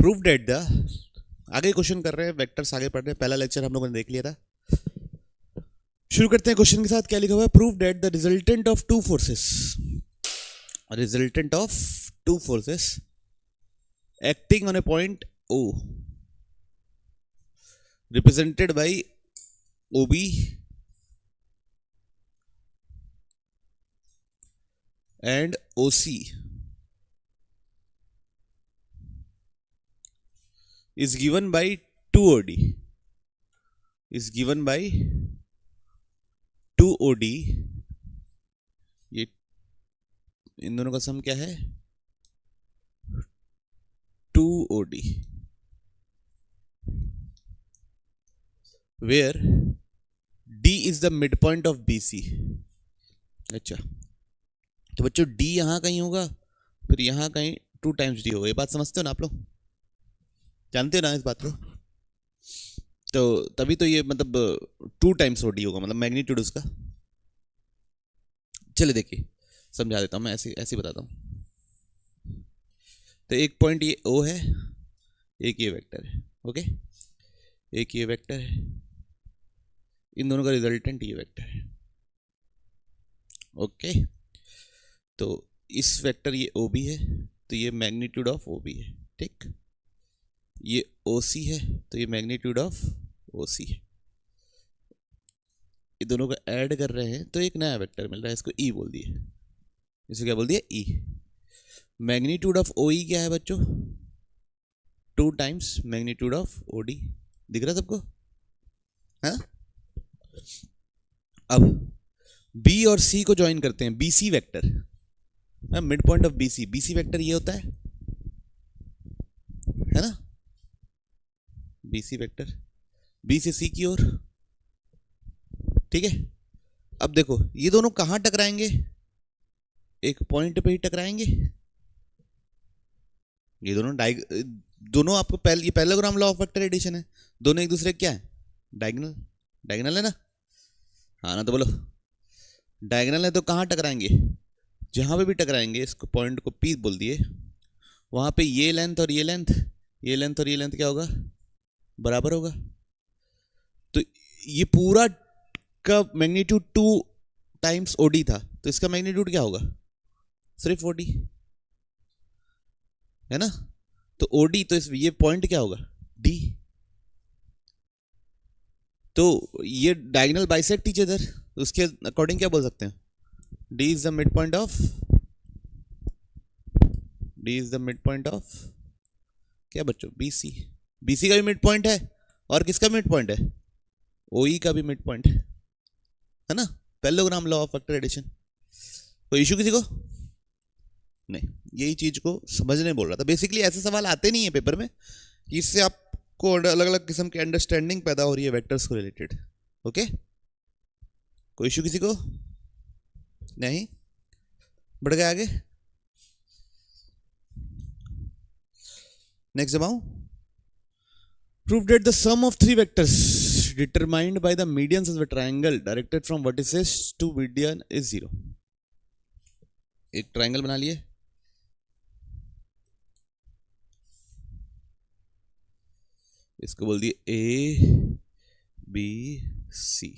Prove that the, आगे question कर रहे हैं, वेक्टर्स आगे पढ़ रहे हैं, पहला लेक्चर हम लोगों ने देख लिया था। शुरू करते हैं क्वेश्चन के साथ। क्या लिखा हुआ है? Prove that the resultant of two forces, resultant of two forces acting on a point O represented by OB and OC is given by 2OD, is given by 2OD। ये इन दोनों का सम क्या है? 2OD, where D is the midpoint of BC। अच्छा, तो बच्चों D यहां कहीं होगा, फिर यहां कहीं 2 टाइम्स D होगा। ये बात समझते हो ना आप लोग? जानते हो ना इस बात को? तो तभी तो ये मतलब 2 टाइम्स OD होगा, मतलब मैग्नीट्यूड उसका। चलिए देखिए समझा देता हूं मैं, ऐसे ऐसे बताता हूं। तो एक पॉइंट ये O है, एक ये वेक्टर है, ओके, एक ये वेक्टर है, इन दोनों का रिजल्टेंट ये वेक्टर है, ओके। तो इस वेक्टर ये OB है, तो ये मैग्नीट्यूड ऑफ OB है, ठीक। ये OC है, तो ये मैग्नीट्यूड ऑफ OC है। ये दोनों को ऐड कर रहे हैं तो एक नया वेक्टर मिल रहा है, इसको E बोल दिए। इसे क्या बोल दिया? E। मैग्नीट्यूड ऑफ OE क्या है बच्चों? 2 टाइम्स मैग्नीट्यूड ऑफ OD। दिख रहा सबको? हाँ। अब B और C को ज्वाइन करते हैं, BC vector, mid point of BC। BC vector ये होता है ना, BC वेक्टर B से C की ओर, ठीक है। अब देखो ये दोनों कहां टकराएंगे? एक पॉइंट पे ही टकराएंगे। ये दोनों आपको ये parallelogram law of vector addition है, दोनों एक दूसरे क्या है? डायगोनल। डायगोनल है ना? हाँ ना? तो बोलो डायगोनल है तो कहाँ टकराएंगे? जहां पे भी टकराएंगे, इसको पॉइंट को P बोल दिए, वहां पे ये लेंथ और ये लेंथ, ये लेंथ और ये लेंथ क्या होगा? बराबर होगा। तो ये पूरा का मैग्नीट्यूड 2 टाइम्स OD था, तो इसका मैग्नीट्यूड क्या होगा? सिर्फ OD है ना? तो OD, तो ये पॉइंट क्या होगा? D। तो ये डायगोनल बाइसेक्ट ईच अदर, उसके अकॉर्डिंग क्या बोल सकते हैं? D is the mid point of, D is the mid point of क्या बच्चों? BC। BC का भी मिड पॉइंट है, और किसका मिड पॉइंट है? OE का भी मिड पॉइंट है ना? Parallelogram law of vector addition. कोई इशू किसी को? नहीं, यही चीज को समझने बोल रहा था। बेसिकली ऐसे सवाल आते नहीं है पेपर में, इससे आपको अलग अलग किस्म की अंडरस्टैंडिंग पैदा हो रही है वेक्टर्स को रिलेटेड, ओके। कोई इशू किसी को? नहीं? बढ़ गए आगे। नेक्स्ट दबाऊं। Prove that the sum of 3 vectors determined by the medians of the triangle directed from vertices to median is 0। एक ट्रायंगल बना लिए, इसको बोल दिए ABC।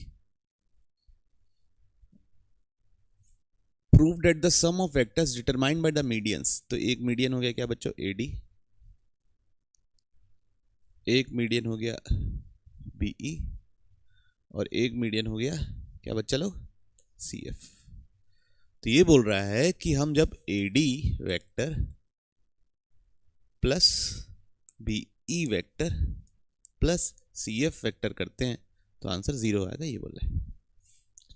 Prove that the sum of vectors determined by the medians. तो एक median हो गया क्या बच्चों? AD। एक मीडियन हो गया BE, और एक मीडियन हो गया क्या बच्चा लोग? CF। तो ये बोल रहा है कि हम जब AD vector plus BE vector plus CF vector करते हैं तो आंसर 0 आएगा, ये बोल रहा है,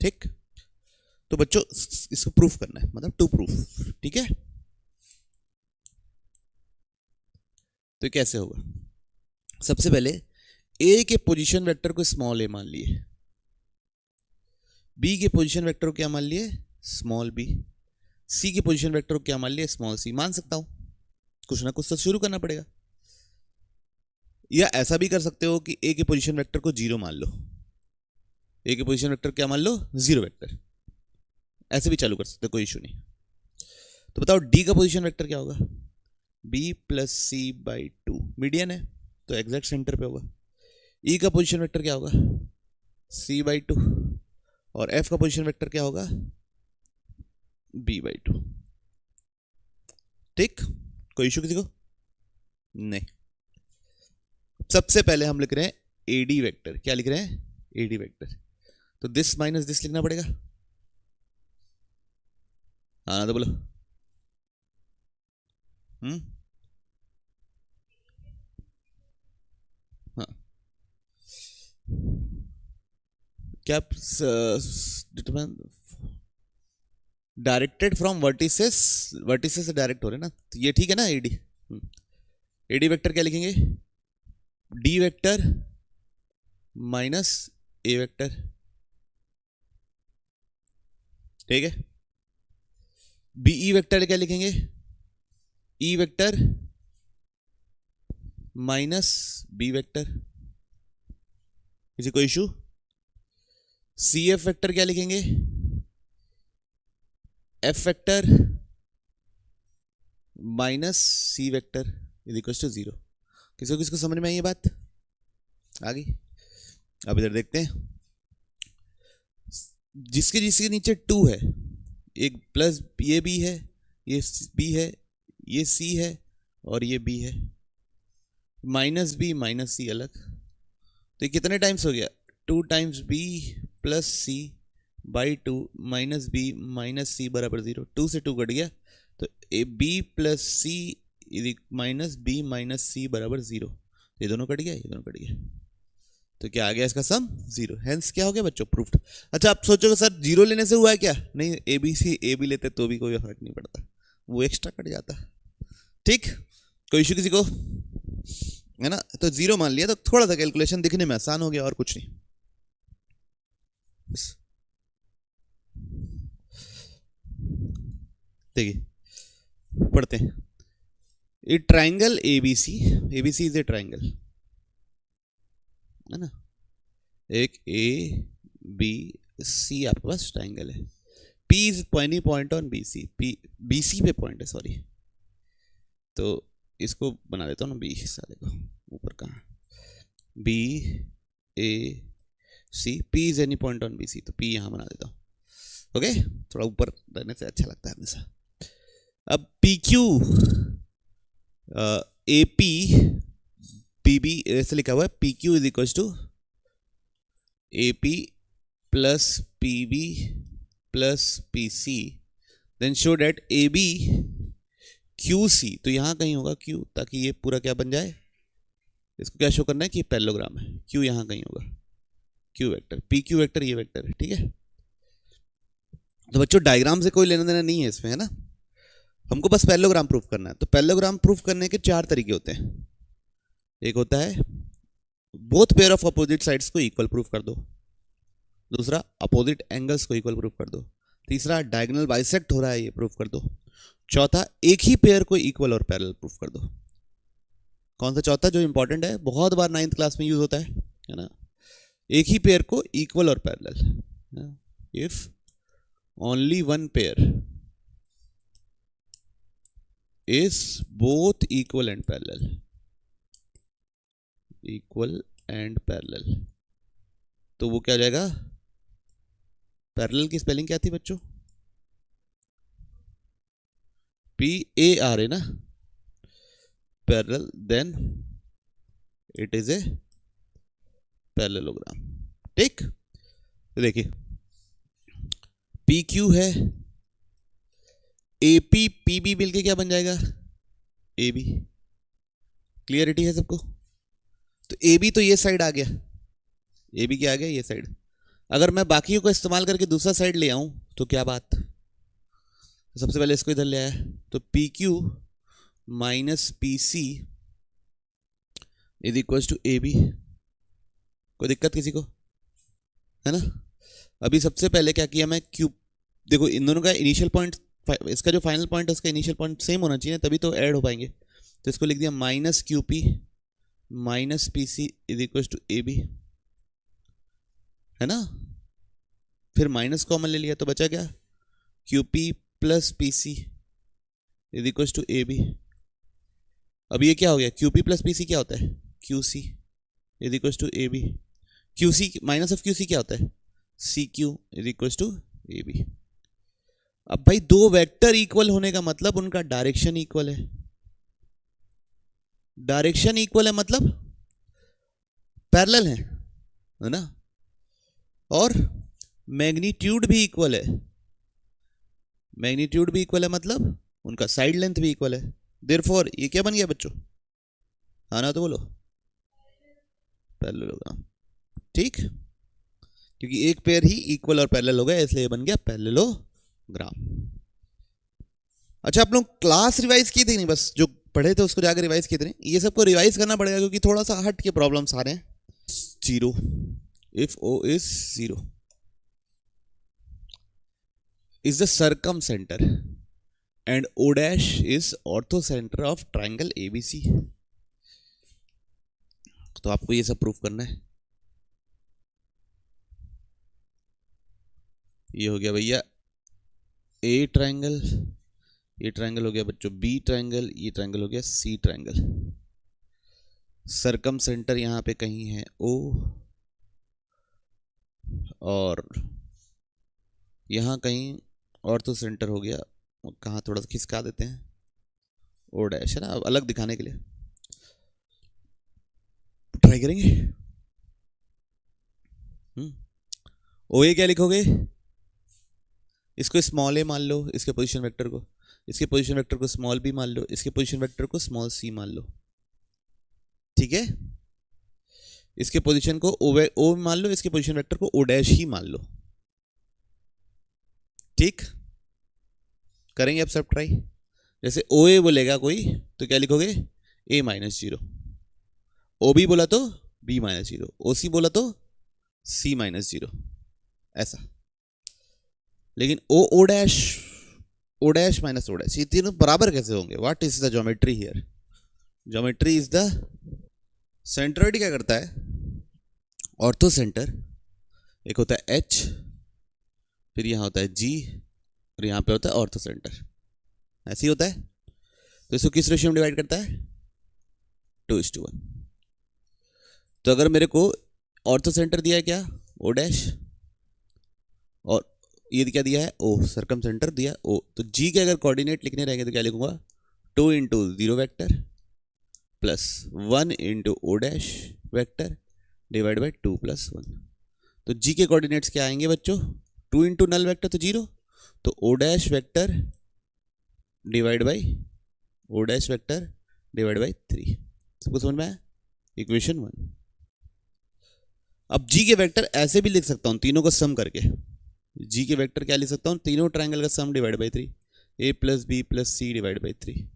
ठीक। तो बच्चों इसको प्रूफ करना है, मतलब टू प्रूफ, ठीक है। तो कैसे होगा? सबसे पहले A के पोजीशन वेक्टर को स्मॉल a मान लिए, B के पोजीशन वेक्टर को क्या मान लिए? स्मॉल b, C के पोजीशन वेक्टर को क्या मान लिए? Small c। मान सकता हूं, कुछ ना कुछ तो शुरू करना पड़ेगा। या ऐसा भी कर सकते हो कि A के पोजीशन वेक्टर को 0 मान लो, A के पोजीशन वेक्टर क्या मान लो? 0 वेक्टर। ऐसे भी चालू कर सकते हो, कोई इशू नहीं। तो बताओ D का पोजीशन वेक्टर क्या होगा? B plus C by two, median है तो एग्जैक्ट सेंटर पे होगा। ई का पोजीशन वेक्टर क्या होगा, सी बाई टू, और एफ का पोजीशन वेक्टर क्या होगा, बी बाई टू। ठीक, कोई इशू किसी को नहीं। सबसे पहले हम लिख रहे हैं एडी वेक्टर, क्या लिख रहे हैं, एडी वेक्टर। तो दिस माइनस दिस लिखना पड़ेगा, हाँ ना तो बोलो। हाँ, क्या determine directed from vertices, vertices से डायरेक्ट हो रहे ना, तो ये ठीक है ना। एडी एडी वेक्टर क्या लिखेंगे, D vector minus A vector, ठीक है। बीई वेक्टर क्या लिखेंगे, E vector minus B vector, किसी को इशू। सी एफ वेक्टर क्या लिखेंगे, F vector minus C vector is equal to zero. किसी को किसको समझ में आई ये बात, आ गई। अब इधर देखते हैं, जिसके जिसके नीचे टू है, एक प्लस ये बी है, ये बी है, ये सी है और ये बी है, माइनस बी माइनस सी अलग। तो ये कितने टाइम्स हो गया, two times B plus C by two minus B minus C बराबर जीरो। टू से टू कट गया तो A B plus C minus B minus C बराबर जीरो। ये दोनों कट गया, ये दोनों कट गया, तो क्या आ गया इसका सम जीरो। हेंस क्या हो गया बच्चों, प्रूफ्ड। अच्छा आप सोचोगे सर जीरो लेने से हुआ है क्या, नहीं, ए बी सी ए बी लेते तो भी कोई फर्क नहीं पड़ता, वो एक्स्ट्रा कट जाता। ठीक, कोई इशू किसी को, है ना। तो जीरो मान लिया तो थोड़ा सा कैलकुलेशन दिखने में आसान हो गया, और कुछ नहीं। देखिए पढ़ते हैं, a triangle ABC, ABC is a triangle, है ना। एक ए बी सी आपके पास ट्राइंगल है, P is any point on B C, P B C पे पॉइंट है, सॉरी। तो इसको बना देता हूँ ना बी सारे को, ऊपर कहाँ, B A C, P is any point on B C, तो पी यहाँ बना देता हूँ। ओके, थोड़ा ऊपर रहने से अच्छा लगता है हमेशा। अब P Q A P P B ऐसे लिखा हुआ है, P Q is equal to A P plus P B plus P C, then show that A B Q C. तो यहां कहीं होगा क्यू, ताकि ये पूरा क्या बन जाए, इसको क्या शो करना है कि पैरेललोग्राम है, क्यू यहां कहीं होगा, Q vector, P Q vector ये वेक्टर है, ठीक है। तो बच्चों डायग्राम से कोई लेना देना नहीं है इसमें, है ना, हमको बस पैरेललोग्राम प्रूफ करना है। तो पैरेललोग्राम प्रूफ करने के चार तरीके होते हैं। एक होता है both pair of opposite sides को इक्वल प्रूफ कर दो, दूसरा अपोजिट एंगल्स को इक्वल प्रूफ कर दो, तीसरा डायगोनल बाइसेक्ट हो रहा है ये प्रूफ कर दो, चौथा एक ही पेयर को इक्वल और पैरेलल प्रूफ कर दो। कौन सा चौथा जो इंपॉर्टेंट है, बहुत बार 9th क्लास में यूज होता है ना, एक ही पेयर को इक्वल और parallel, if only one pair is both equal and parallel, equal and parallel, तो वो क्या हो जाएगा, पैरेलल की स्पेलिंग क्या थी बच्चों, P A R है ना, parallel, then it is a parallelogram. ठीक, तो देखिए पी क्यू है, ए पी पी बी मिलके क्या बन जाएगा, ए बी। क्लियरिटी है सबको। तो ए बी तो ये साइड आ गया, ए बी क्या आ गया, ये साइड। अगर मैं बाकियों को इस्तेमाल करके दूसरा साइड ले आऊं तो क्या बात, तो सबसे पहले इसको इधर ले आया, तो P Q minus P C is equal to A B. कोई दिक्कत किसी को, है ना। अभी सबसे पहले क्या किया मैं, क्यू, देखो इन दोनों का इनिशियल पॉइंट, इसका जो फाइनल पॉइंट है उसका इनिशियल पॉइंट सेम होना चाहिए, तभी तो ऐड हो पाएंगे। तो इसको लिख दिया minus Q P minus P C is equal to A B, है ना। फिर माइनस कॉमन ले लिया तो बचा क्या, Q P plus P C is equal to A B. अब ये क्या हो गया, Q P plus P C क्या होता है, Q C is equal to A B, Q C minus of Q C क्या होता है, C Q is equal to A B. अब भाई दो वेक्टर इक्वल होने का मतलब उनका डायरेक्शन इक्वल है, डायरेक्शन इक्वल है मतलब पैरेलल है ना, और मैग्नीट्यूड भी इक्वल है, मैग्नीट्यूड भी इक्वल है मतलब उनका साइड लेंथ भी इक्वल है। देयरफॉर ये क्या बन गया बच्चों, हाँ ना तो बोलो, पैरेललोग्राम, ठीक, क्योंकि एक पेयर ही इक्वल और पैरेलल हो गया इसलिए बन गया पैरेललोग्राम। अच्छा आप लोग क्लास रिवाइज किए थे नहीं, बस जो पढ़े थे उसको जाकर रिवाइज किए थे, ये सबको रिवाइज करना पड़ेगा क्योंकि थोड़ा सा हट के प्रॉब्लम्स आ रहे हैं। Zero, if O is zero is the circumcentre and O dash is orthocentre of triangle ABC, तो आपको ये सब प्रूफ करना है। ये हो गया भैया ए ट्राइंगल, ये ट्राइंगल हो गया बच्चों बी ट्राइंगल, ये ट्राइंगल हो गया सी ट्राइंगल, सरकम सेंटर यहाँ पे कहीं है ओ, और यहाँ कहीं ऑर्थो सेंटर हो गया, कहाँ थोड़ा सा खिसका देते हैं ओ डैश है ना, अलग दिखाने के लिए ट्राई करेंगे। ओ ए क्या लिखोगे, इसको स्मॉल ए मान लो, इसके पोजीशन वेक्टर को, इसके पोजीशन वेक्टर को स्मॉल बी मान लो, इसके पोजीशन वेक्टर को स्मॉल सी मान लो, ठीक है, इसके पोजीशन को ओ मान लो, इसके पोजीशन वेक्टर को ओ डैश ही मान लो, ठीक, करेंगे अब सब ट्राई। जैसे ओ ए बोलेगा कोई तो क्या लिखोगे, A minus zero, O B बोला तो B minus zero, O C बोला तो सी माइनस जीरो, ऐसा। लेकिन O dash minus O dash, ये तीनों बराबर कैसे होंगे, what is the geometry here, geometry is the centroid क्या करता है, ऑर्थो सेंटर, एक होता है एच, फिर यहाँ होता है जी, और यहाँ पे होता है ऑर्थो सेंटर, ऐसे ही होता है। तो इसको किस रेशियो में डिवाइड करता है, 2:1। तो अगर मेरे को ऑर्थो सेंटर दिया है क्या, ओ डैश, और ये क्या दिया है ओ, सर्कम सेंटर दिया ओ, तो जी के अगर कोऑर्डिनेट लिखने रहेंगे तो क्या लिखूंगा, 2 into 0 vector plus 1 into O dash vector divide by 2 + 1। तो जी के कोऑर्डिनेट्स क्या आएंगे बच्चों, 2 इंटू नल वैक्टर तो 0, तो O dash vector divide by O dash vector divide by 3। सबको समझ में आया, इक्वेशन 1। अब जी के वेक्टर ऐसे भी लिख सकता हूं, तीनों को सम करके, जी के वेक्टर क्या लिख सकता हूं, तीनों ट्राइंगल का sum divide by 3, A plus B plus C divide by 3।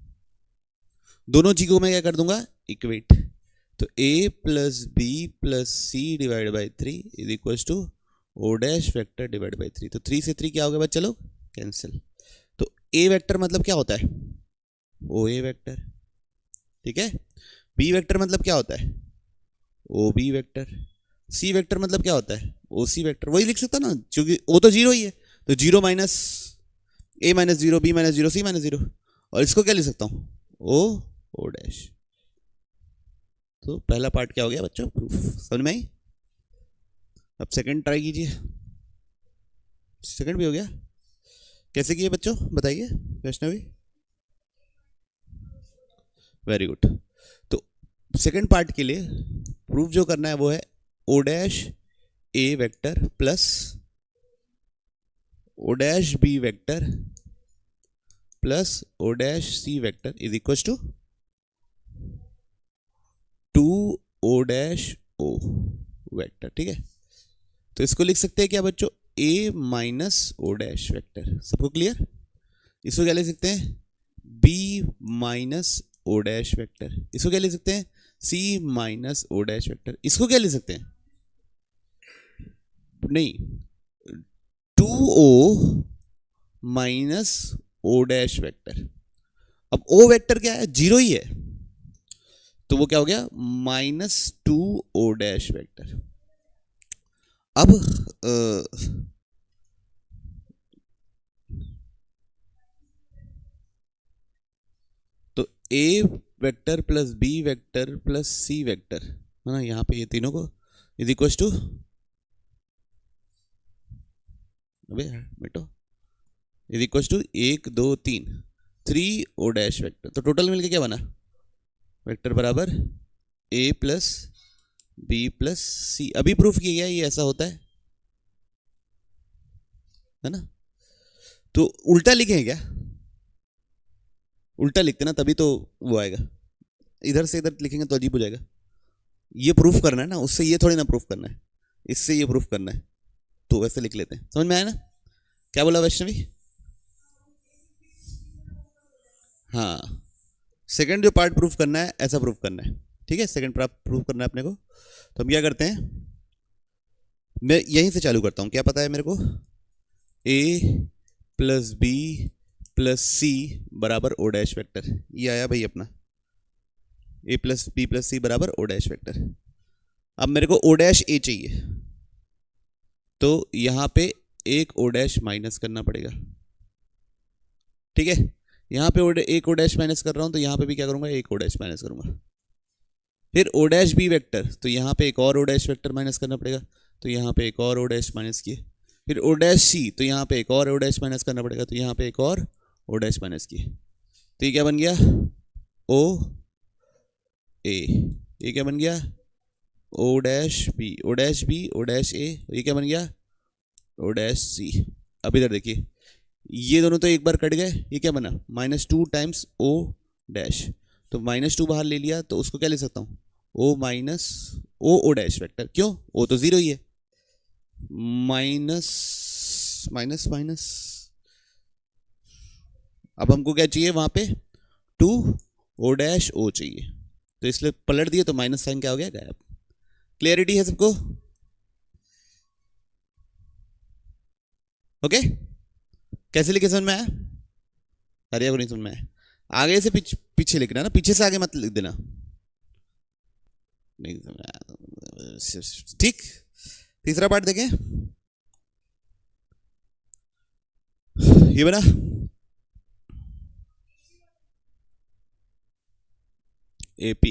दोनों जी को मैं क्या कर दूंगा, इक्वेट, तो A plus B plus C divide by 3 is equal to O dash vector divide by 3। तो 3 से 3 क्या हो गया बच्चा लोग, कैंसिल। तो ए वेक्टर मतलब क्या होता है, ओ ए वेक्टर, ठीक है। बी वेक्टर मतलब क्या होता है, O B vector. C vector मतलब क्या होता है, ओ सी वेक्टर, वही लिख सकता ना, क्योंकि ओ तो 0 ही है, तो 0 माइनस ए माइनस 0 बी माइनस 0 सी माइनस 0, और इसको क्या लिख सकता हूँ, ओ डैश। तो पहला पार्ट क्या हो गया बच्चों, प्रूफ, समझ में आई। अब सेकंड ट्राई कीजिए, सेकंड भी हो गया, कैसे किए बच्चों बताइए, वैष्णवी, वेरी गुड। तो सेकंड पार्ट के लिए प्रूफ जो करना है वो है O dash A vector plus O dash B vector plus O dash C vector is equal to 2 O dash O vector, ठीक है। तो इसको लिख सकते हैं क्या बच्चों, A minus O dash vector, सबको क्लियर। इसको क्या लिख सकते हैं, B minus O dash vector, इसको क्या लिख सकते हैं, सी माइनस ओ डैश वेक्टर, इसको क्या लिख सकते हैं, नहीं, 2o minus O dash vector. अब ओ वेक्टर क्या है, 0 ही है, तो वो क्या हो गया, -2o डैश वेक्टर। अब तो A vector plus B vector plus C vector है ना, यहाँ पे ये तीनों को इज इक्वल टू, अबे बेटो, is equal to 1 2 3 3 O dash vector. तो टोटल मिलके क्या बना, वेक्टर बराबर A plus B plus C. अभी प्रूफ किया गया ये ऐसा होता है ना। तो उल्टा लिखें क्या, उल्टा लिखते ना तभी तो वो आएगा, इधर से इधर लिखेंगे तो अजीब हो जाएगा। ये प्रूफ करना है ना, उससे ये थोड़ी ना प्रूफ करना है, इससे ये प्रूफ करना है, तो वैसे लिख लेते हैं। समझ में आया ना, क्या बोला वैष्णवी? हाँ, सेकंड जो पार्ट प्रूफ करना है ऐसा प्रूफ करना है, ठीक है, सेकंड पार्ट प्रूफ करना है अपने को। तो हम क्या करते हैं, मैं यहीं से चालू करता हूँ। क्या पता है मेरे को, ए प्लस बी प्लस सी बराबर ओ डैश वेक्टर, ये आया भाई अपना, ए प्लस बी प्लस सी बराबर ओ डैश वेक्टर। अब मेरे को ओ डैश ए चाहिए, तो यहां पे एक ओ डैश माइनस करना पड़ेगा, ठीक है। यहां पे एक ओ डैश माइनस कर रहा हूं, तो यहां पे भी क्या करूंगा, एक ओ डैश माइनस करूंगा। फिर ओ डैश बी वेक्टर, तो यहां पे एक और ओ डैश वेक्टर माइनस करना पड़ेगा, तो यहां पे एक और ओ डैश माइनस किए। फिर ओ डैश सी, तो यहां पे एक और ओ डैश माइनस करना पड़ेगा, तो यहां पे एक और ओ डैश माइनस किए। तो ये क्या बन गया, ओ ए। ये क्या बन गया, O dash B, O dash B, O dash A. ये क्या बन गया, ओ डैश सी। अब इधर देखिए, ये दोनों तो एक बार कट गए, ये क्या बना, -2 टाइम्स ओ डैश। तो -2 बाहर ले लिया, तो उसको क्या ले सकता हूँ, O minus O dash vector. क्यों, ओ तो जीरो ही है, माइनस माइनस माइनस। अब हमको क्या चाहिए वहां पे, 2 ओ डैश ओ चाहिए, तो इसलिए पलट दिए, तो माइनस साइन क्या हो गया, गायब। क्लियरिटी है सबको, ओके? कैसे लिखे, समझ में आया? हरिया को नहीं समझ में आया, आगे से पीछे लिखना ना, पीछे से आगे मत लिख देना, नहीं समझ में आया, ठीक। तीसरा पार्ट देखें, ये बना AP,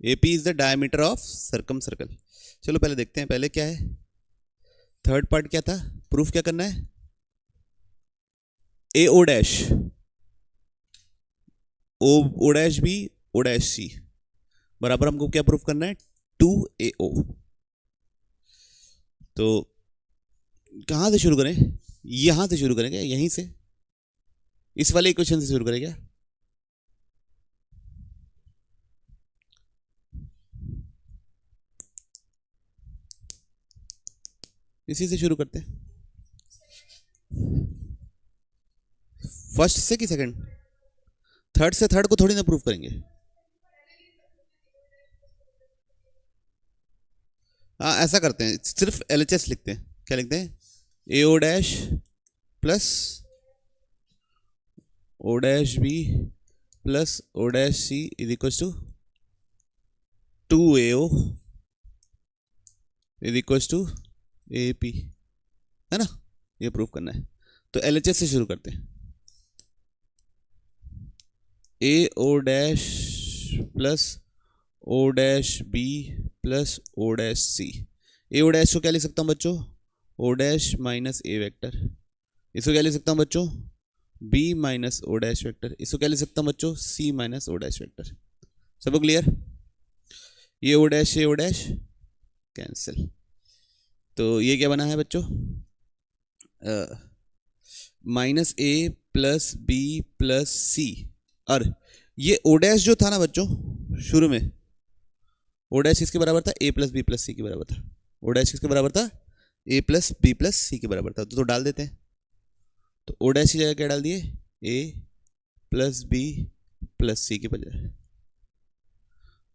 AP is the diameter of circum circle. चलो पहले देखते हैं, पहले क्या है, थर्ड पार्ट क्या था, प्रूफ क्या करना है, A O dash, O dash B, O dash C बराबर हमको क्या प्रूफ करना है, 2AO। तो कहां से शुरू करें, यहां से शुरू करेंगे, यहीं से, इस वाले इक्वेशन से शुरू करेंगे, इसी से शुरू करते हैं। फर्स्ट से कि सेकंड, थर्ड से, थर्ड को थोड़ी ना प्रूफ करेंगे। हाँ ऐसा करते हैं, सिर्फ LHS लिखते हैं। क्या लिखते हैं, AO dash plus O dash B plus O dash C is equal to 2AO is equal to AP, है ना, ये प्रूफ करना है। तो LHS से शुरू करते हैं, AO dash plus O dash B plus O dash C. A O dash को क्या लिख सकता हूँ बच्चों, O dash minus A vector. इसको क्या लिख सकता हूँ बच्चों, B minus O dash vector. इसको क्या लिख सकता हूँ बच्चों, C minus O dash vector. सबको क्लियर, ये ओ डैश ये ओ डैश कैंसिल। तो ये क्या बना है बच्चों, -A प्लस बी प्लस सी। और ये ओ डैश जो था ना बच्चों शुरू में, ओ डैश किसके बराबर था, A प्लस बी प्लस सी के बराबर था। ओ डैश किसके बराबर था, A प्लस बी प्लस सी के बराबर था। तो डाल देते हैं, तो ओ डैश की जगह क्या डाल दिए, A प्लस बी प्लस सी के बजाय।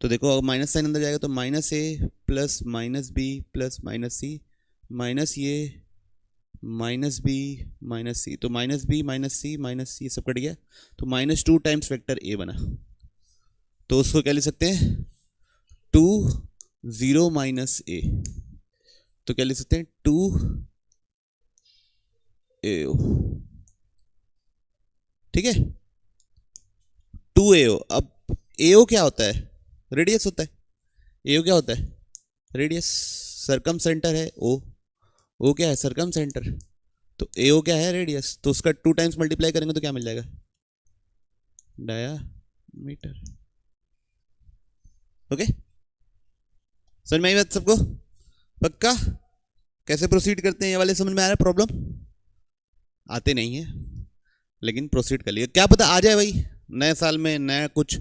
तो देखो अगर माइनस साइन अंदर जाएगा, तो -A plus -B plus -C minus ये -B -C, तो -B -C सब कट गया, तो -2 टाइम्स वेक्टर A बना। तो उसको क्या लिख सकते हैं, 2 0 -A, तो क्या लिख सकते हैं 2AO, ठीक है, 2AO। अब एओ क्या होता है? रेडियस होता है। एओ क्या होता है? रेडियस। सरकम सेंटर है ओ, ओ क्या है? सरकम सेंटर। तो एओ क्या है? रेडियस। तो उसका 2 टाइम्स मल्टीप्लाई करेंगे तो क्या मिल जाएगा? डायामीटर। ओके, समझ में आई बात सबको? पक्का? कैसे प्रोसीड करते हैं ये वाले समझ में आ रहा है? प्रॉब्लम आते नहीं है लेकिन प्रोसीड कर लिए, क्या पता आ जाए भाई नए साल में नया कुछ।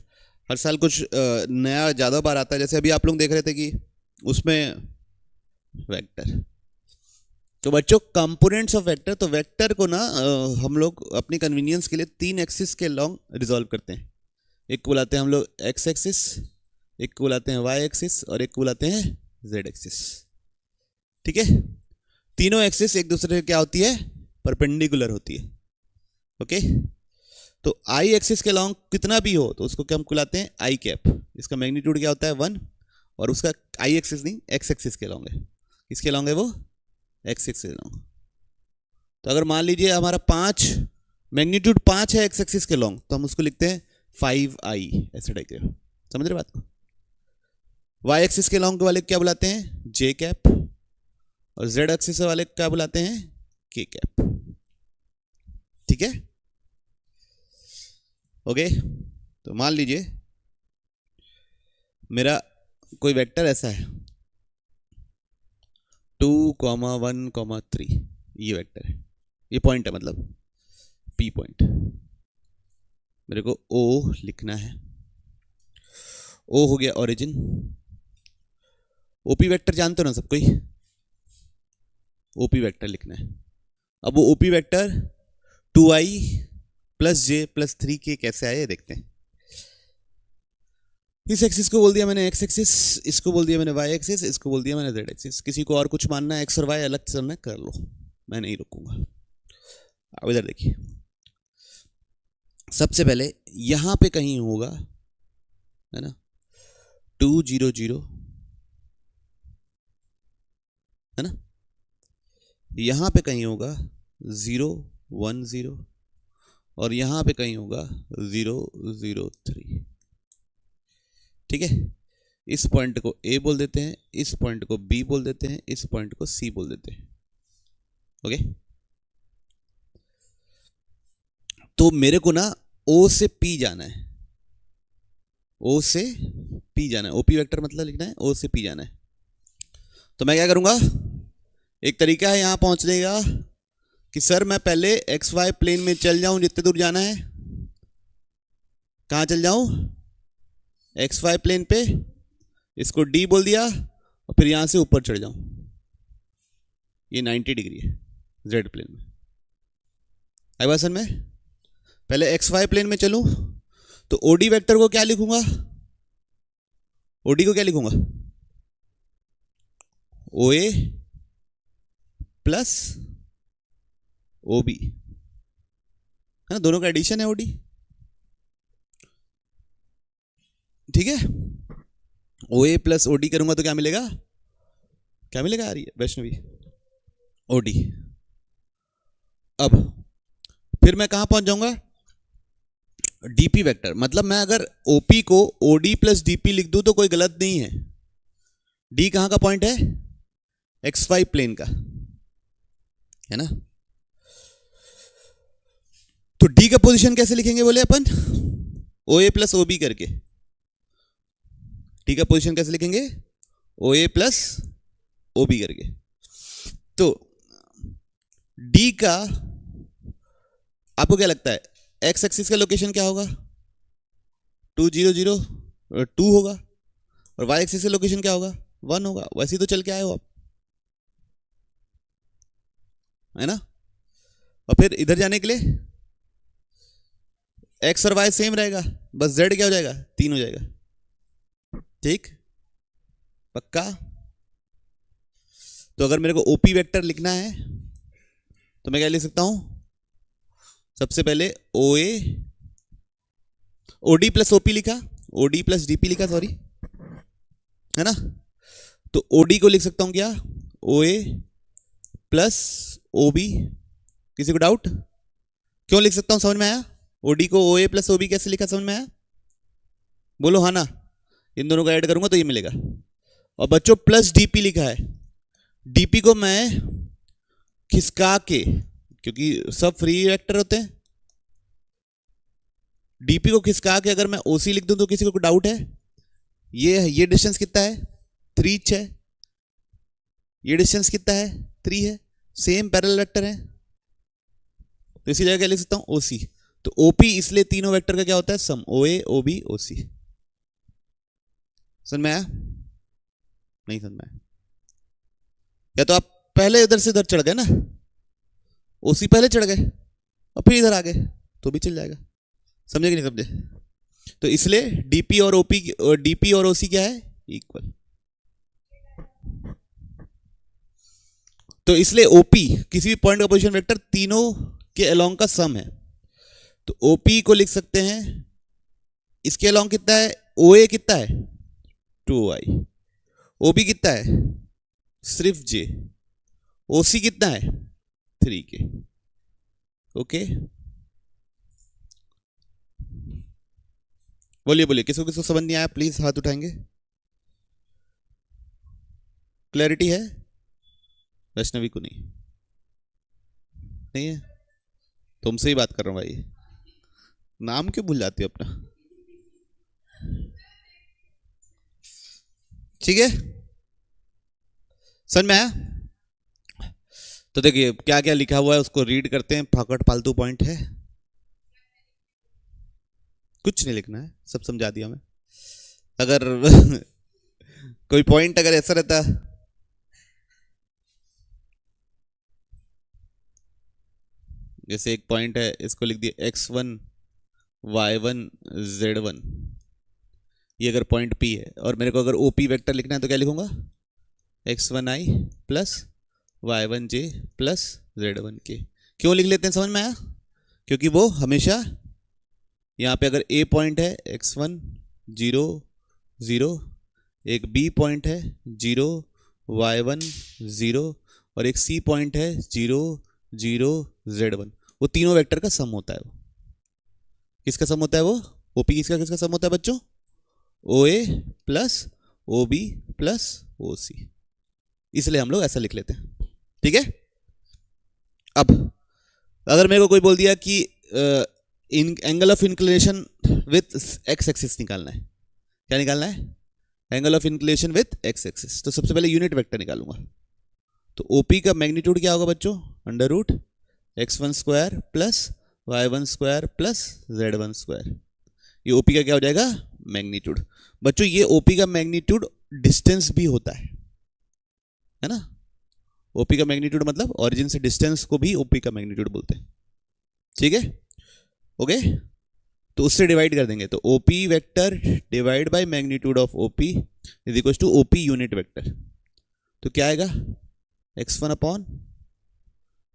हर साल कुछ नया ज़्यादा बार आता है। जैसे अभी आप लोग देख रहे थे कि उसमें वेक्टर, तो बच्चों कंपोनेंट्स ऑफ वेक्टर, तो वेक्टर को ना हम लोग अपनी कन्वीनियंस के लिए 3 एक्सिस के लॉन्ग रिजॉल्व करते हैं। एक को बुलाते हैं हम लोग एक्स एक्सिस, एक को बुलाते हैं वाई एक्सिस और एक को बुलाते हैं जेड एक्सिस। ठीक है, तीनों एक्सिस एक दूसरे क्या होती है? परपेंडिकुलर होती है। ओके, तो आई एक्सिस के लॉन्ग कितना भी हो तो उसको क्या हम बुलाते हैं? आई कैप। इसका मैग्नीट्यूड क्या होता है? 1। और उसका आई एक्सिस नहीं, एक्स एक्सिस के लॉन्ग है। किसके लॉन्ग है वो? एक्स एक्सिस के लॉन्ग। तो अगर मान लीजिए हमारा 5 मैग्नीट्यूड 5 है एक्स एक्सिस के लॉन्ग, तो हम उसको लिखते हैं 5i, ऐसे टाइप के। समझ रहे बात को? वाई एक्सिस के लॉन्ग वाले क्या बुलाते हैं? जे कैप। और जेड एक्सिस वाले क्या बुलाते हैं? के कैप। ठीक है, ओके। तो मान लीजिए मेरा कोई वेक्टर ऐसा है 2, 1, 3, ये वेक्टर है, ये पॉइंट है, मतलब पी पॉइंट। मेरे को ओ लिखना है। ओ हो गया ओरिजिन। ओपी वेक्टर जानते हो ना सब कोई? ओपी वेक्टर लिखना है। अब वो ओपी वेक्टर 2i प्लस जे प्लस 3k कैसे आए देखते हैं। इस एक्सिस को बोल दिया मैंने एक्स एक्सिस, इसको बोल दिया मैंने वाई एक्सिस, इसको बोल दिया मैंने जेड एक्सिस। किसी को और कुछ मानना है एक्स और वाई अलग से करना कर लो, मैं नहीं रुकूंगा। अब इधर देखिए, सबसे पहले यहां पे कहीं होगा, है ना, 2 0 0, है ना, यहां पे कहीं होगा 0 1 0 और यहां पे कहीं होगा 0 0 3। ठीक है, इस पॉइंट को ए बोल देते हैं, इस पॉइंट को बी बोल देते हैं, इस पॉइंट को सी बोल देते हैं। ओके, तो मेरे को ना ओ से पी जाना है, ओ से पी जाना है। ओपी वेक्टर मतलब लिखना है ओ से पी जाना है। तो मैं क्या करूंगा, एक तरीका है यहां पहुंचने का कि सर मैं पहले एक्स वाई प्लेन में चल जाऊं, जितने दूर जाना है। कहां चल जाऊं? एक्स वाई प्लेन पे, इसको डी बोल दिया और फिर यहां से ऊपर चढ़ जाऊं। ये 90 डिग्री है जेड प्लेन में। आई बात समझ में? पहले एक्स वाई प्लेन में चलूं तो ओडी वेक्टर को क्या लिखूंगा? ओडी को क्या लिखूंगा? ओ ए प्लस ओ बी, है ना, दोनों का एडिशन है ओडी। ठीक है, ओ ए प्लस ओडी करूंगा तो क्या मिलेगा? क्या मिलेगा? आ रही है वैष्णवी? ओडी। अब फिर मैं कहां पहुंच जाऊंगा? DP vector. मतलब मैं अगर ओपी को ओडी प्लस डीपी लिख दूं तो कोई गलत नहीं है। डी कहां का पॉइंट है? एक्स वाई प्लेन का, है ना। तो डी का पोजीशन कैसे लिखेंगे बोले अपन? ओ ए प्लस ओ बी करके। डी का पोजीशन कैसे लिखेंगे? ओ ए प्लस ओ बी करके। तो डी का आपको क्या लगता है एक्स एक्सिस का लोकेशन क्या होगा? 2 0 0 2 होगा। और वाई एक्सिस का लोकेशन क्या होगा? 1 होगा। वैसे ही तो चल के आए हो आप, है ना। और फिर इधर जाने के लिए एक्स और वाई सेम रहेगा, बस जेड क्या हो जाएगा? 3 हो जाएगा। ठीक, पक्का? तो अगर मेरे को ओपी वेक्टर लिखना है तो मैं क्या लिख सकता हूं? सबसे पहले ओ ए, ओडी प्लस ओपी लिखा, ओडी प्लस डीपी लिखा, सॉरी, है ना। तो ओडी को लिख सकता हूं क्या? ओ ए प्लस ओ बी। किसी को डाउट? क्यों लिख सकता हूं? समझ में आया? ओडी को ओ ए प्लस ओ बी कैसे लिखा? समझ में आया? बोलो हाँ ना, इन दोनों को ऐड करूंगा तो ये मिलेगा। और बच्चों प्लस डीपी लिखा है, डीपी को मैं खिसका के, क्योंकि सब फ्री वेक्टर होते हैं, डीपी को खिसका के अगर मैं ओसी लिख दूं तो किसी को डाउट है? ये डिस्टेंस कितना है? 3 है। ये डिस्टेंस कितना है? 3 है। सेम पैरेलल वेक्टर है, तो इसी जगह क्या लिख सकता हूं? ओसी। तो ओपी इसलिए तीनों वेक्टर का क्या होता है? सम। ओए ओबी ओसी। समझ में आया? नहीं समझ में आया? या तो आप पहले इधर से इधर चढ़ गए ना, ओसी पहले चढ़ गए और फिर इधर आ गए तो भी चल जाएगा। समझे कि नहीं समझे? तो इसलिए डीपी और ओपी, डीपी और ओसी क्या है? इक्वल। तो इसलिए ओपी किसी भी पॉइंट का पोजीशन वेक्टर तीनों के अलोंग का सम है। तो ओपी को लिख सकते हैं, इसके अलोंग कितना है? ओए कितना है? 2i। ओबी कितना है? सिर्फ j। ओसी कितना है? 3k। ओके, बोलिए बोलिए, किसको किसको समझ नहीं आया प्लीज हाथ उठाएंगे। क्लैरिटी है? वैष्णवी को नहीं? नहीं है? तुमसे ही बात कर रहा हूं भाई, नाम क्यों भूल जाती हो अपना? ठीक है, समझ में आया? तो देखिए क्या क्या लिखा हुआ है उसको रीड करते हैं। फाकट फालतू पॉइंट है, कुछ नहीं लिखना है, सब समझा दिया मैं। अगर कोई पॉइंट अगर ऐसा रहता, जैसे एक पॉइंट है, इसको लिख दिया x1 y1 z1, ये अगर पॉइंट P है और मेरे को अगर OP वेक्टर लिखना है तो क्या लिखूंगा? x1i plus y1j plus z1k। क्यों लिख लेते हैं? समझ में आया? क्योंकि वो हमेशा यहाँ पे अगर A पॉइंट है x1 0 0, एक B पॉइंट है 0 y1 0 और एक C पॉइंट है 0 0 z1, वो तीनों वेक्टर का सम होता है। वो किसका सम होता है? वो OP किसका किसका सम होता है बच्चों? OA plus OB plus OC, इसलिए हम लोग ऐसा लिख लेते हैं। ठीक है, अब अगर मेरे को कोई बोल दिया कि angle of inclination with x axis निकालना है, क्या निकालना है? Angle of inclination with x axis, तो सबसे पहले यूनिट वेक्टर निकालूंगा। तो ओपी का मैग्नीट्यूड क्या होगा बच्चों? Under root x1 square plus y1 square plus z1 square. ये ओपी का क्या हो जाएगा? मैग्नीट्यूड। बच्चों ये ओपी का मैग्नीट्यूड डिस्टेंस भी होता है ना? ओपी का मैग्नीट्यूड मतलब ओरिजिन से डिस्टेंस को भी ओपी का मैग्नीट्यूड बोलते हैं। ठीक है, ओके, तो उससे डिवाइड कर देंगे। तो OP vector divide by magnitude of OP is equal to OP unit vector. तो क्या आएगा? x1 upon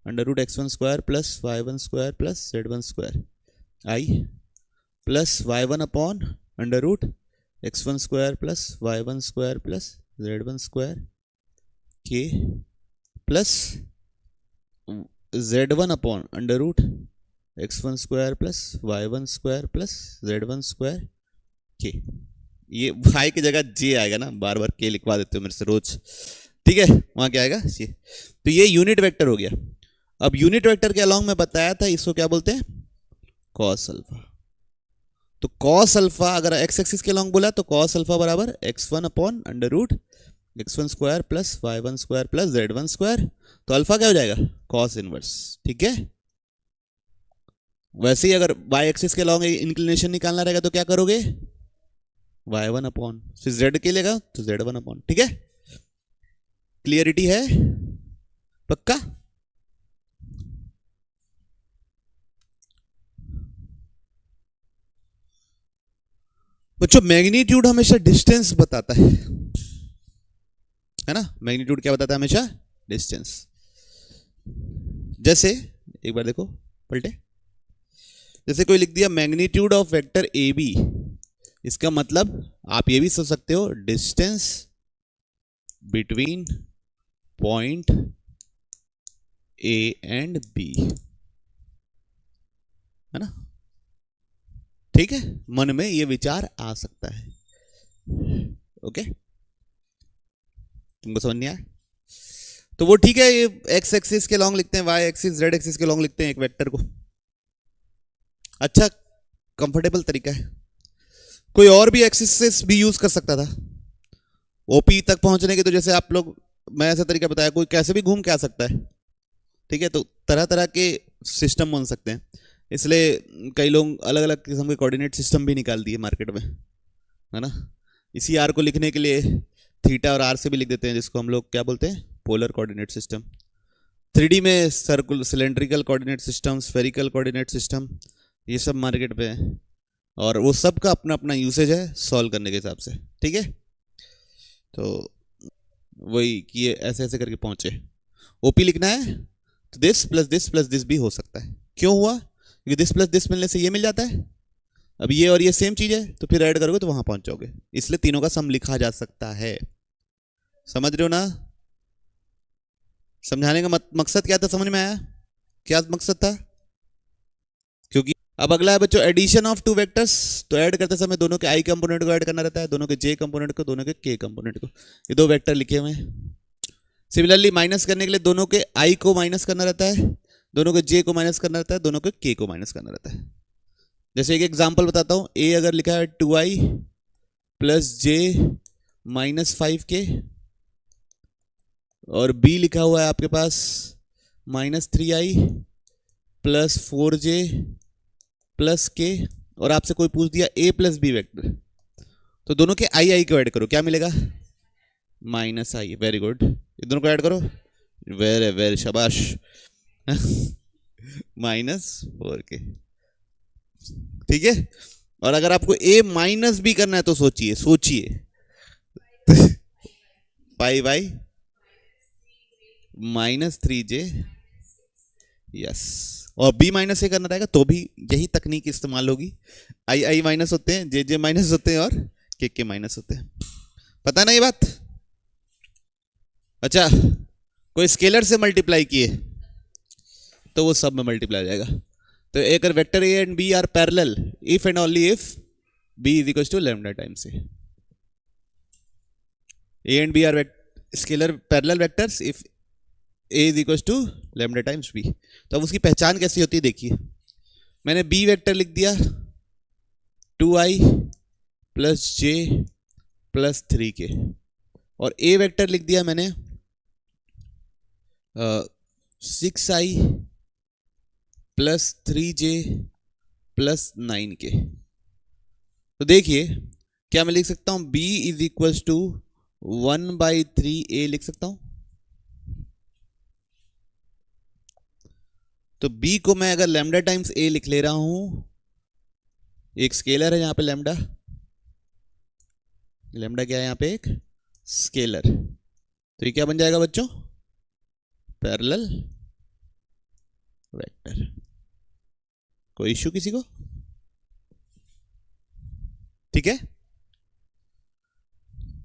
under root x1 square plus y1 square plus z1 square i plus y1 upon under root x1 square plus y1 square plus z1 square k plus z1 upon under root x1 square plus y1 square plus z1 square k. ये y की जगह j आएगा ना, बार बार k लिखवा देते हो मेरे से रोज। ठीक है, वहां क्या आएगा? j। तो ये यूनिट वेक्टर हो गया। अब यूनिट वेक्टर के अलॉन्ग में बताया था इसको क्या बोलते हैं? Cos alpha. तो कॉस अल्फा अगर एक्स एक्सिस के अलॉन्ग बोला तो कॉस अल्फा बराबर x1 upon under root x1 square plus y1 square plus z1 square. तो अल्फा क्या हो जाएगा? Cos inverse. ठीक है, वैसे ही अगर y एक्सिस के अलॉन्ग इंक्लिनेशन निकालना रहेगा तो क्या करोगे? y1 अपॉन, फिर z के लेगा तो z1 अपॉन। ठीक है, क्लियरिटी है? पक्का? बच्चों मैग्नीट्यूड हमेशा डिस्टेंस बताता है ना? मैग्नीट्यूड क्या बताता है? हमेशा डिस्टेंस। जैसे एक बार देखो पलटे, जैसे कोई लिख दिया magnitude of vector A B, इसका मतलब आप ये भी सोच सकते हो distance between point A and B, है ना? ठीक है, मन में ये विचार आ सकता है। ओके, तुमको समझ नहीं आया तो वो ठीक है, ये एक्स एक्सिस के लॉन्ग लिखते हैं, वाई एक्सिस जेड एक्सिस के लॉन्ग लिखते हैं एक वेक्टर को। अच्छा कंफर्टेबल तरीका है। कोई और भी एक्सिस भी यूज कर सकता था ओपी तक पहुंचने के, तो जैसे आप लोग, मैं ऐसा तरीका बताया, कोई कैसे भी घूम के आ सकता है, ठीक है, तो तरह तरह के सिस्टम बन सकते हैं, इसलिए कई लोग अलग अलग किस्म के कोऑर्डिनेट सिस्टम भी निकाल दिए मार्केट में, है ना। इसी आर को लिखने के लिए थीटा और आर से भी लिख देते हैं, जिसको हम लोग क्या बोलते हैं, पोलर कोऑर्डिनेट सिस्टम। 3D में circular cylindrical coordinate system, spherical coordinate system, ये सब मार्केट पे है, और वो सब का अपना अपना यूसेज है सॉल्व करने के हिसाब से, ठीक है। तो वही कि ये ऐसे ऐसे करके पहुंचे। ओपी लिखना है तो दिस प्लस दिस भी हो सकता है। क्यों हुआ? क्योंकि दिस प्लस दिस मिलने से ये मिल जाता है। अब ये और ये सेम चीज है, तो फिर ऐड करोगे तो वहां पहुंच जाओगे, इसलिए तीनों का सम लिखा जा सकता है। समझ रहे हो ना? समझाने का मकसद क्या था, समझ में आया क्या मकसद था? क्योंकि अब अगला है बच्चों एडिशन ऑफ टू वेक्टर्स, तो ऐड करते समय दोनों के आई कंपोनेंट को ऐड करना रहता है, दोनों के जे कंपोनेंट को, दोनों के के कंपोनेंट को। ये दो वेक्टर लिखे हुए हैं। सिमिलरली माइनस करने के लिए दोनों के आई को माइनस करना रहता है, दोनों के जे को माइनस करना रहता है, दोनों के के को माइनस करना रहता है। जैसे एक एग्जांपल बताता हूं, ए अगर लिखा है 2i प्लस जे माइनस 5k, और बी लिखा हुआ है आपके पास minus 3i plus 4j plus के, और आपसे कोई पूछ दिया ए प्लस बी वेक्टर, तो दोनों के आई आई को ऐड करो, क्या मिलेगा? माइनस आई। वेरी गुड, ये दोनों को ऐड करो, वेरी वेरी शाबाश। -4k, ठीक है। और अगर आपको ए माइनस भी करना है तो सोचिए पाई बाई -3j, यस। और बी माइनस ए करना रहेगा तो भी यही तकनीक इस्तेमाल होगी। आई आई माइनस होते हैं, जे जे माइनस होते हैं, और के माइनस होते हैं। पता ना ये बात? अच्छा, कोई स्केलर से मल्टीप्लाई किए तो वो सब में मल्टीप्लाई हो जाएगा। तो एक vector A and B are parallel if and only if B is equal to lambda times A. And B are scalar parallel vectors if A is equal to lambda times B. तो अब उसकी पहचान कैसी होती है देखिए, मैंने B vector लिख दिया 2i प्लस जे प्लस 3k, और ए वेक्टर लिख दिया मैंने 6i plus 3j plus 9k। तो देखिए क्या मैं लिख सकता हूं, b is equal to 1/3a लिख सकता हूं। तो b को मैं अगर लैम्डा टाइम्स a लिख ले रहा हूं, एक स्केलर है यहां पे लैम्डा, लैम्डा क्या है यहां पे, एक स्केलर, तो ये क्या बन जाएगा बच्चों, पैरेलल वेक्टर। कोई इश्यू किसी को? ठीक है,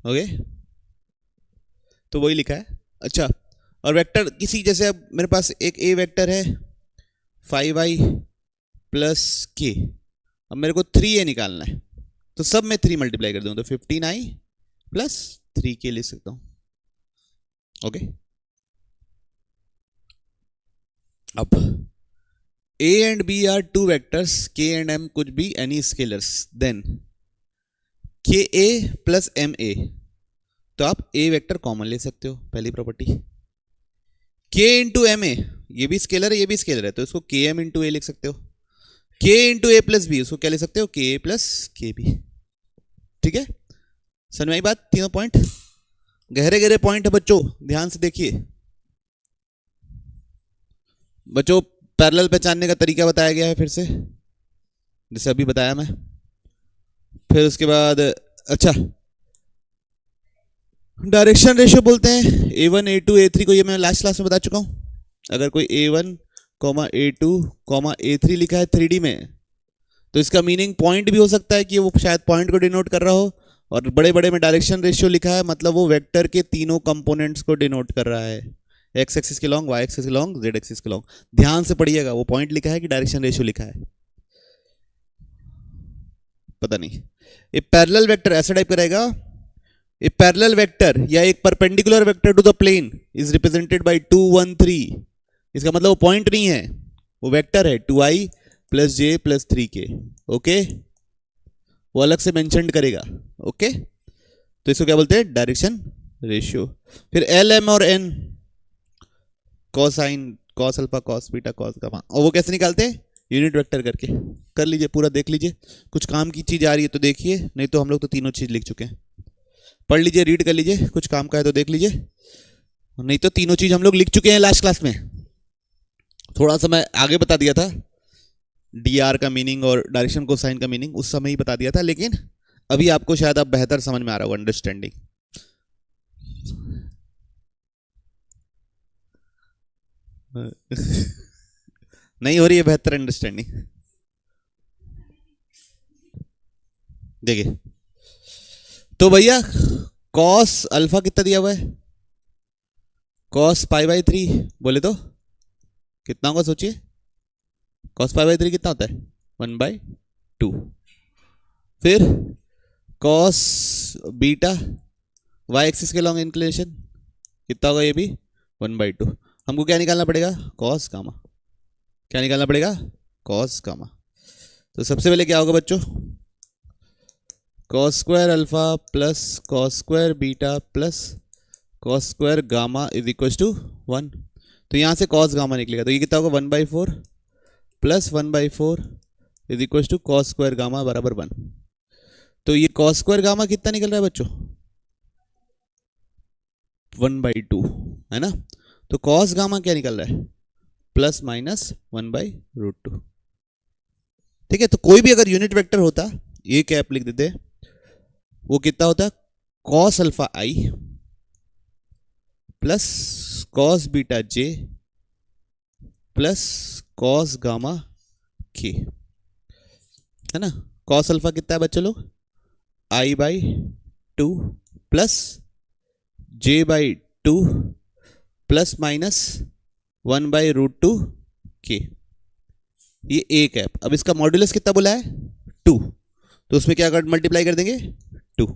ओके, तो वही लिखा है। अच्छा, और वेक्टर किसी, जैसे अब मेरे पास एक ए वेक्टर है 5i प्लस के, अब मेरे को 3a निकालना है, तो सब में 3 मल्टीप्लाई कर दूं तो 15i प्लस 3k लिख सकता हूं। ओके, अब a and b are two vectors, k and m कुछ भी any scalars, then ka plus ma, तो आप a वेक्टर कॉमन ले सकते हो, पहली property. k into M A, ये भी स्केलर है ये भी स्केलर है, तो इसको के एम इंटू ए लिख सकते हो। k इंटू ए प्लस बी, उसको क्या लिख सकते हो, के ए प्लस के बी। ठीक है, समझ में आई बात? तीनों पॉइंट गहरे गहरे पॉइंट है बच्चों, ध्यान से देखिए बच्चों। पैरेलल पहचानने का तरीका बताया गया है फिर से, जैसे अभी बताया मैं। फिर उसके बाद अच्छा, डायरेक्शन रेशियो बोलते हैं a1 a2 a3 को, ये मैं लास्ट क्लास में बता चुका हूं। अगर कोई a1, a2, a3 लिखा है 3D में, तो इसका मीनिंग पॉइंट भी हो सकता है कि वो शायद पॉइंट को डिनोट कर रहा हो, और बड़े बड़े में डायरेक्शन रेशियो लिखा है मतलब वो वेक्टर के तीनों कंपोनेंट्स को डिनोट कर रहा है, एक्स एक्सिस के लॉन्ग, वाई एक्सिस के लॉन्ग, जेड एक्सिस के लॉन्ग। ध्यान से पढ़िएगा, वो पॉइंट लिखा है कि डायरेक्शन रेशियो लिखा है। पता नहीं। ए पैरेलल वेक्टर ऐसा टाइप करेगा, ए पैरेलल वेक्टर या एक perpendicular vector to the plane is represented by 2 1 3। इसका मतलब वो पॉइंट नहीं है, वो वेक्टर है 2i + j + 3k। ओके, वो अलग से मेंशन करेगा। ओके, तो इसको क्या बोलते हैं, डायरेक्शन रेशियो। फिर l m और n, cosine, cos alpha, cos beta, cos gamma, और वो कैसे निकालते हैं, यूनिट वेक्टर करके। कर लीजिए, पूरा देख लीजिए। कुछ काम की चीज आ रही है तो देखिए, नहीं तो हम लोग तो तीनों चीज लिख चुके हैं। पढ़ लीजिए, रीड कर लीजिए, कुछ काम का है तो देख लीजिए, नहीं तो तीनों चीज हम लोग लिख चुके हैं लास्ट क्लास में। थोड़ा सा मैं आगे बता दिया था, dr का मीनिंग और डायरेक्शन कोसाइन का मीनिंग उस समय ही बता दिया था, लेकिन अभी आपको शायद अब बेहतर समझ में आ रहा होगा, अंडरस्टैंडिंग। नहीं हो रही है बेहतर अंडरस्टैंडिंग? देखिए तो भैया कॉस अल्फा कितना दिया हुआ है, कॉस π/3 बोले तो कितना होगा, सोचिए। कॉस π/3 कितना होता है, 1/2। फिर कॉस बीटा y एक्सिस के लॉन्ग इंक्लिनेशन कितना होगा, ये भी 1/2। हमको क्या निकालना पड़ेगा, कॉस गामा। क्या निकालना पड़ेगा, कॉस गामा। तो सबसे पहले क्या होगा बच्चों, cos square alpha plus cos square beta plus cos square gamma is equal to 1। तो यहाँ से कॉस गामा निकलेगा, तो ये कितना होगा, 1/4 plus 1/4 is equal to cos square gamma बराबर 1। तो ये कॉस स्क्वायर गामा कितना निकल रहा है बच्चों, 1/2, है ना। तो कॉस गामा क्या निकल रहा है, ±1/√2। ठीक है, तो कोई भी अगर यूनिट वेक्टर होता, ये कैप लिख देते, वो कितना होता, cos alpha i plus cos beta j plus cos gamma k, है ना। कॉस अल्फा कितना है बच्चों लोग, i/2 plus j/2 plus minus 1/√2k। ये a कैप। अब इसका मॉड्यूलस कितना बोला है, 2, तो उसमें क्या कर मल्टीप्लाई कर देंगे, 2।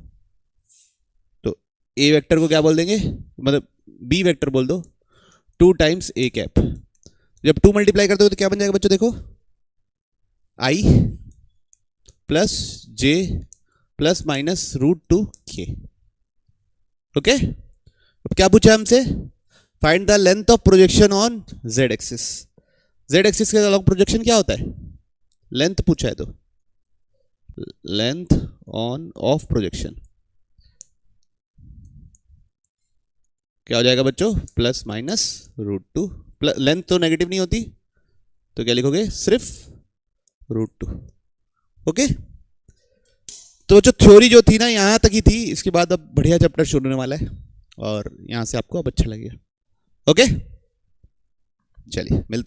तो a वेक्टर को क्या बोल देंगे, मतलब b वेक्टर बोल दो, 2 टाइम्स a कैप। जब 2 मल्टीप्लाई करते हो तो क्या बन जाएगा बच्चों, देखो i plus j plus minus √2k। Okay, अब क्या पूछा हमसे, find the length of projection on z axis. z axis का लॉन्ग प्रोजेक्शन क्या होता है, लेंथ पूछा है, तो लेंथ ऑन ऑफ प्रोजेक्शन क्या हो जाएगा बच्चों, ±√2। लेंथ तो नेगेटिव नहीं होती, तो क्या लिखोगे, सिर्फ √2। ओके, तो जो थ्योरी जो थी ना यहां तक ही थी, इसके बाद अब बढ़िया चैप्टर शुरू होने वाला है और यहां से आपको अब अच्छा लगेगा। ओके, चलिए मिलते हैं।